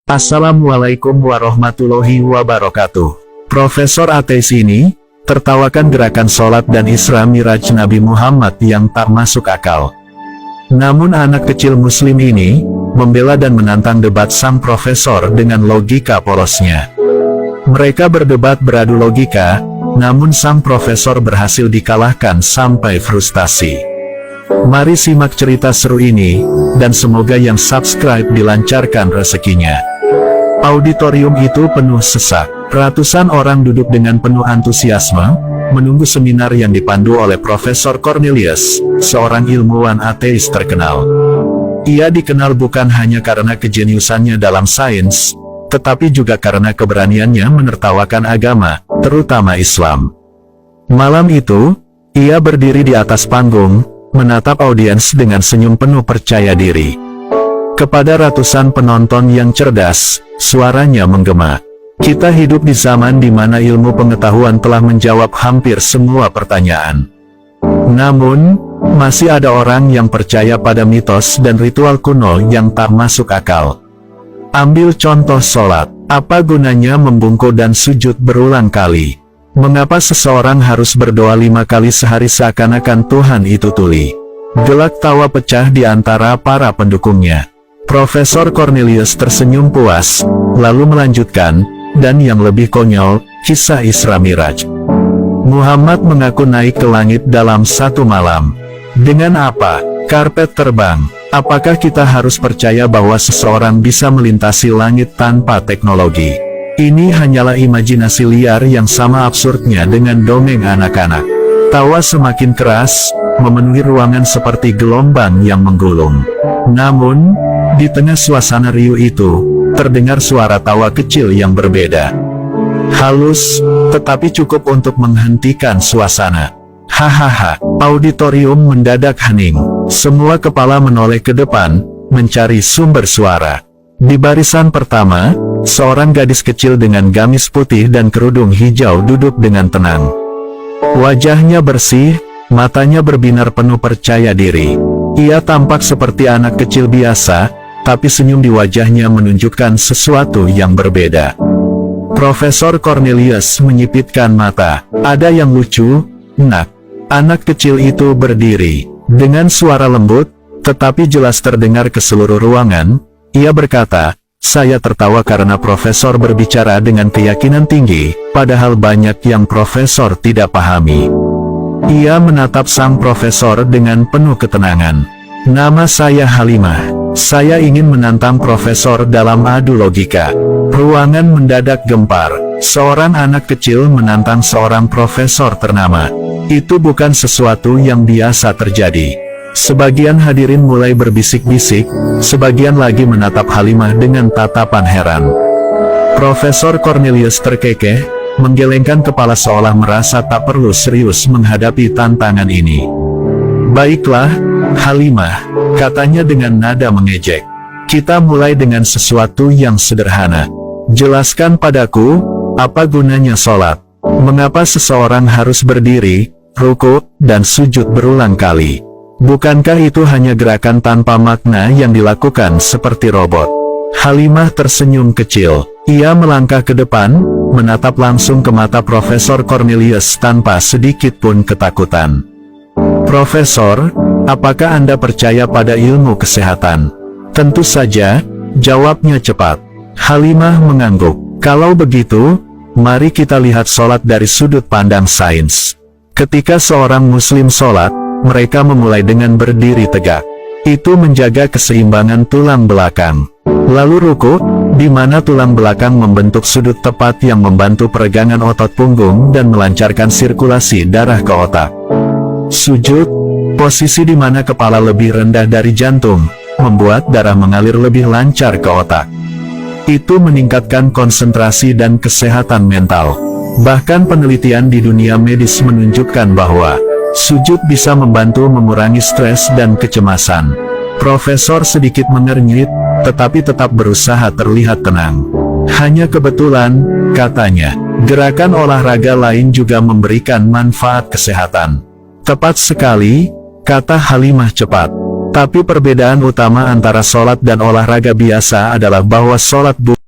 Assalamualaikum warahmatullahi wabarakatuh. Profesor ateis ini tertawakan gerakan sholat dan Isra Miraj Nabi Muhammad yang tak masuk akal. Namun anak kecil muslim ini membela dan menantang debat sang profesor dengan logika porosnya. Mereka berdebat beradu logika, namun sang profesor berhasil dikalahkan sampai frustasi. Mari simak cerita seru ini, dan semoga yang subscribe dilancarkan rezekinya. Auditorium itu penuh sesak. Ratusan orang duduk dengan penuh antusiasme, menunggu seminar yang dipandu oleh Profesor Cornelius, seorang ilmuwan ateis terkenal. Ia dikenal bukan hanya karena kejeniusannya dalam sains, tetapi juga karena keberaniannya menertawakan agama, terutama Islam. Malam itu, ia berdiri di atas panggung, menatap audiens dengan senyum penuh percaya diri. Kepada ratusan penonton yang cerdas, suaranya menggema. Kita hidup di zaman di mana ilmu pengetahuan telah menjawab hampir semua pertanyaan. Namun, masih ada orang yang percaya pada mitos dan ritual kuno yang tak masuk akal. Ambil contoh sholat. Apa gunanya membungkuk dan sujud berulang kali? Mengapa seseorang harus berdoa 5 kali sehari seakan-akan Tuhan itu tuli? Gelak tawa pecah di antara para pendukungnya. Profesor Cornelius tersenyum puas, lalu melanjutkan, dan yang lebih konyol, kisah Isra Miraj. Muhammad mengaku naik ke langit dalam satu malam. Dengan apa? Karpet terbang. Apakah kita harus percaya bahwa seseorang bisa melintasi langit tanpa teknologi? Ini hanyalah imajinasi liar yang sama absurdnya dengan dongeng anak-anak. Tawa semakin keras, memenuhi ruangan seperti gelombang yang menggulung. Namun, di tengah suasana riuh itu, terdengar suara tawa kecil yang berbeda. Halus, tetapi cukup untuk menghentikan suasana. Hahaha, auditorium mendadak hening. Semua kepala menoleh ke depan, mencari sumber suara. Di barisan pertama, seorang gadis kecil dengan gamis putih dan kerudung hijau duduk dengan tenang. Wajahnya bersih, matanya berbinar penuh percaya diri. Ia tampak seperti anak kecil biasa, tapi senyum di wajahnya menunjukkan sesuatu yang berbeda. Profesor Cornelius menyipitkan mata. Ada yang lucu, nak. Anak kecil itu berdiri. Dengan suara lembut, tetapi jelas terdengar ke seluruh ruangan, ia berkata, "Saya tertawa karena profesor berbicara dengan keyakinan tinggi, padahal banyak yang profesor tidak pahami." Ia menatap sang profesor dengan penuh ketenangan. "Nama saya Halimah. Saya ingin menantang profesor dalam adu logika." Ruangan mendadak gempar. Seorang anak kecil menantang seorang profesor ternama. Itu bukan sesuatu yang biasa terjadi. Sebagian hadirin mulai berbisik-bisik, sebagian lagi menatap Halimah dengan tatapan heran. Profesor Cornelius terkekeh, menggelengkan kepala seolah merasa tak perlu serius menghadapi tantangan ini. "Baiklah, Halimah," katanya dengan nada mengejek. "Kita mulai dengan sesuatu yang sederhana. Jelaskan padaku, apa gunanya sholat? Mengapa seseorang harus berdiri, rukuk, dan sujud berulang kali? Bukankah itu hanya gerakan tanpa makna yang dilakukan seperti robot?" Halimah tersenyum kecil. Ia melangkah ke depan, menatap langsung ke mata Profesor Cornelius tanpa sedikit pun ketakutan. "Profesor, apakah Anda percaya pada ilmu kesehatan?" "Tentu saja," jawabnya cepat. Halimah mengangguk. "Kalau begitu, mari kita lihat sholat dari sudut pandang sains." Ketika seorang muslim sholat, mereka memulai dengan berdiri tegak. Itu menjaga keseimbangan tulang belakang. Lalu rukuk, di mana tulang belakang membentuk sudut tepat yang membantu peregangan otot punggung dan melancarkan sirkulasi darah ke otak. Sujud, posisi di mana kepala lebih rendah dari jantung, membuat darah mengalir lebih lancar ke otak. Itu meningkatkan konsentrasi dan kesehatan mental. Bahkan penelitian di dunia medis menunjukkan bahwa sujud bisa membantu mengurangi stres dan kecemasan. Profesor sedikit mengernyit, tetapi tetap berusaha terlihat tenang. "Hanya kebetulan," katanya, "gerakan olahraga lain juga memberikan manfaat kesehatan." "Tepat sekali," kata Halimah cepat. Tapi perbedaan utama antara sholat dan olahraga biasa adalah bahwa sholat bukan